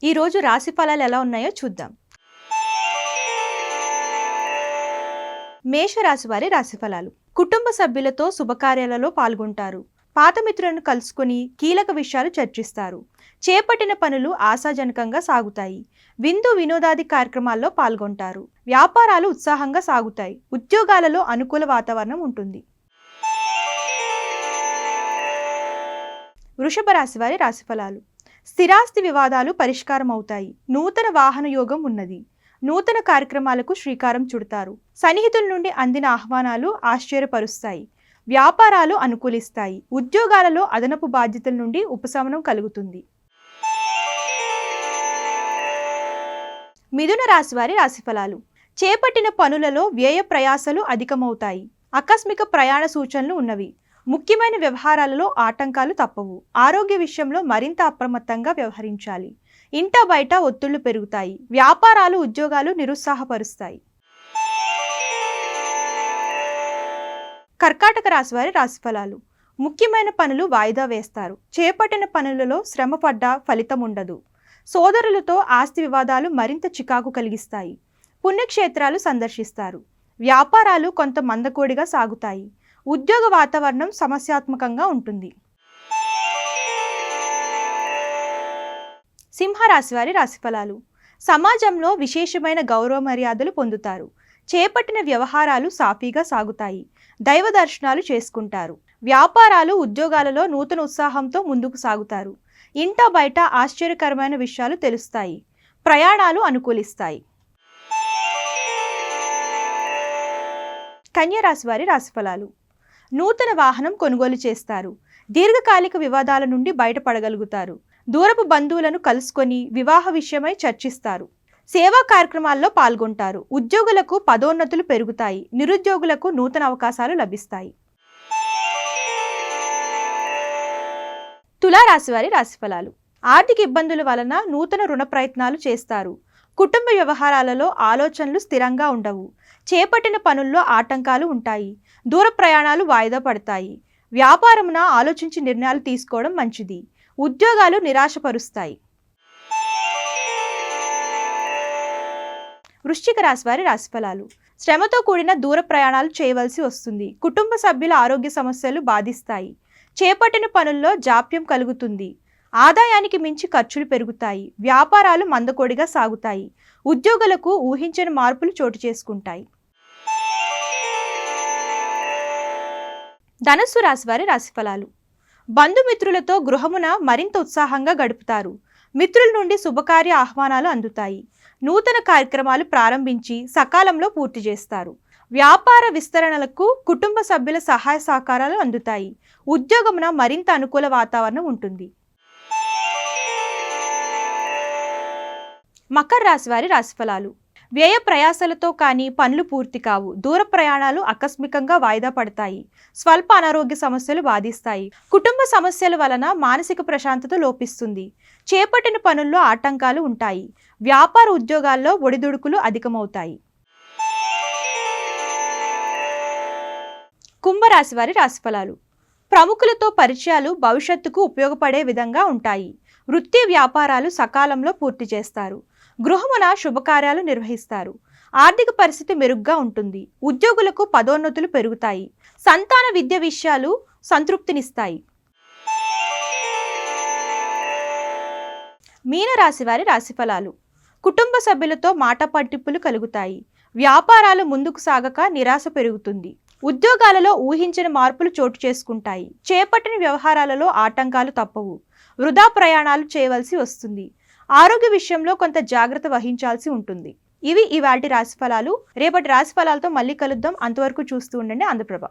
ఈ రోజు రాశి ఫలాలు ఎలా ఉన్నాయో చూద్దాం. మేషరాశి వారి రాశి ఫలాలు. కుటుంబ సభ్యులతో శుభకార్యాలలో పాల్గొంటారు. పాత మిత్రులను కలుసుకుని కీలక విషయాలు చర్చిస్తారు. చేపట్టిన పనులు ఆశాజనకంగా సాగుతాయి. విందు వినోదాది కార్యక్రమాల్లో పాల్గొంటారు. వ్యాపారాలు ఉత్సాహంగా సాగుతాయి. ఉద్యోగాలలో అనుకూల వాతావరణం ఉంటుంది. వృషభ రాశి వారి రాశి ఫలాలు. స్థిరాస్తి వివాదాలు పరిష్కారం అవుతాయి. నూతన వాహన యోగం ఉన్నది. నూతన కార్యక్రమాలకు శ్రీకారం చుడతారు. సన్నిహితుల నుండి అందిన ఆహ్వానాలు ఆశ్చర్యపరుస్తాయి. వ్యాపారాలు అనుకూలిస్తాయి. ఉద్యోగాలలో అదనపు బాధ్యతల నుండి ఉపశమనం కలుగుతుంది. మిథున రాశి వారి రాశి ఫలాలు. చేపట్టిన పనులలో వ్యయ ప్రయాసలు అధికమవుతాయి. ఆకస్మిక ప్రయాణ సూచనలు ఉన్నవి. ముఖ్యమైన వ్యవహారాలలో ఆటంకాలు తప్పవు. ఆరోగ్య విషయంలో మరింత అప్రమత్తంగా వ్యవహరించాలి. ఇంట బయట ఒత్తిళ్లు పెరుగుతాయి. వ్యాపారాలు ఉద్యోగాలు నిరుత్సాహపరుస్తాయి. కర్కాటక రాశి వారి రాశి ఫలాలు. ముఖ్యమైన పనులు వాయిదా వేస్తారు. చేపట్టిన పనులలో శ్రమ పడ్డా ఫలితం ఉండదు. సోదరులతో ఆస్తి వివాదాలు మరింత చికాకు కలిగిస్తాయి. పుణ్యక్షేత్రాలు సందర్శిస్తారు. వ్యాపారాలు కొంత మందకోడిగా సాగుతాయి. ఉద్యోగ వాతావరణం సమస్యాత్మకంగా ఉంటుంది. సింహరాశి వారి రాశి ఫలాలు. సమాజంలో విశేషమైన గౌరవ మర్యాదలు పొందుతారు. చేపట్టిన వ్యవహారాలు సాఫీగా సాగుతాయి. దైవ దర్శనాలు చేసుకుంటారు. వ్యాపారాలు ఉద్యోగాలలో నూతన ఉత్సాహంతో ముందుకు సాగుతారు. ఇంట బయట ఆశ్చర్యకరమైన విషయాలు తెలుస్తాయి. ప్రయాణాలు అనుకూలిస్తాయి. కన్య రాశి వారి రాశి ఫలాలు. నూతన వాహనం కొనుగోలు చేస్తారు. దీర్ఘకాలిక వివాదాల నుండి బయటపడగలుగుతారు. దూరపు బంధువులను కలుసుకొని వివాహ విషయమై చర్చిస్తారు. సేవా కార్యక్రమాల్లో పాల్గొంటారు. ఉద్యోగులకు పదోన్నతులు పెరుగుతాయి. నిరుద్యోగులకు నూతన అవకాశాలు లభిస్తాయి. తులారాశి వారి రాశి ఫలాలు. ఆర్థిక ఇబ్బందుల వలన నూతన రుణ ప్రయత్నాలు చేస్తారు. కుటుంబ వ్యవహారాలలో ఆలోచనలు స్థిరంగా ఉండవు. చేపట్టిన పనుల్లో ఆటంకాలు ఉంటాయి. దూర ప్రయాణాలు వాయిదా పడతాయి. వ్యాపారమున ఆలోచించి నిర్ణయాలు తీసుకోవడం మంచిది. ఉద్యోగాలు నిరాశపరుస్తాయి. వృశ్చిక రాశి వారి రాశి ఫలాలు. శ్రమతో కూడిన దూర ప్రయాణాలు చేయవలసి వస్తుంది. కుటుంబ సభ్యుల ఆరోగ్య సమస్యలు బాధిస్తాయి. చేపట్టిన పనుల్లో జాప్యం కలుగుతుంది. ఆదాయానికి మించి ఖర్చులు పెరుగుతాయి. వ్యాపారాలు మందకోడిగా సాగుతాయి. ఉద్యోగులకు ఊహించని మార్పులు చోటు చేసుకుంటాయి. ధనస్సు రాశి వారి రాశి ఫలాలు. బంధుమిత్రులతో గృహమున మరింత ఉత్సాహంగా గడుపుతారు. మిత్రుల నుండి శుభకార్య ఆహ్వానాలు అందుతాయి. నూతన కార్యక్రమాలు ప్రారంభించి సకాలంలో పూర్తి చేస్తారు. వ్యాపార విస్తరణలకు కుటుంబ సభ్యుల సహాయ సహకారాలు అందుతాయి. ఉద్యోగమున మరింత అనుకూల వాతావరణం ఉంటుంది. మకర రాశి వారి రాశి ఫలాలు. వ్యయ ప్రయాసలతో కానీ పనులు పూర్తి కావు. దూర ప్రయాణాలు ఆకస్మికంగా వాయిదా పడతాయి. స్వల్ప అనారోగ్య సమస్యలు బాధిస్తాయి. కుటుంబ సమస్యల వలన మానసిక ప్రశాంతత లోపిస్తుంది. చేపట్టిన పనుల్లో ఆటంకాలు ఉంటాయి. వ్యాపార ఉద్యోగాల్లో ఒడిదుడుకులు అధికమవుతాయి. కుంభరాశి వారి రాశి ఫలాలు. ప్రముఖులతో పరిచయాలు భవిష్యత్తుకు ఉపయోగపడే విధంగా ఉంటాయి. వృత్తి వ్యాపారాలు సకాలంలో పూర్తి చేస్తారు. గృహమున శుభకార్యాలు నిర్వహిస్తారు. ఆర్థిక పరిస్థితి మెరుగ్గా ఉంటుంది. ఉద్యోగులకు పదోన్నతులు పెరుగుతాయి. సంతాన విద్య విషయాలు సంతృప్తినిస్తాయి. మీనరాశి వారి రాశి ఫలాలు. కుటుంబ సభ్యులతో మాట పట్టింపులు కలుగుతాయి. వ్యాపారాలు ముందుకు సాగక నిరాశ పెరుగుతుంది. ఉద్యోగాలలో ఊహించని మార్పులు చోటు చేసుకుంటాయి. చేపట్టిన వ్యవహారాలలో ఆటంకాలు తప్పవు. వృధా ప్రయాణాలు చేయవలసి వస్తుంది. ఆరోగ్య విషయంలో కొంత జాగ్రత్త వహించాల్సి ఉంటుంది. ఇవి ఇవాల్టి రాశి ఫలాలు. రేపటి రాశి ఫలాలతో మళ్ళీ కలుద్దాం. అంతవరకు చూస్తూ ఉండండి ఆంధ్రప్రభ.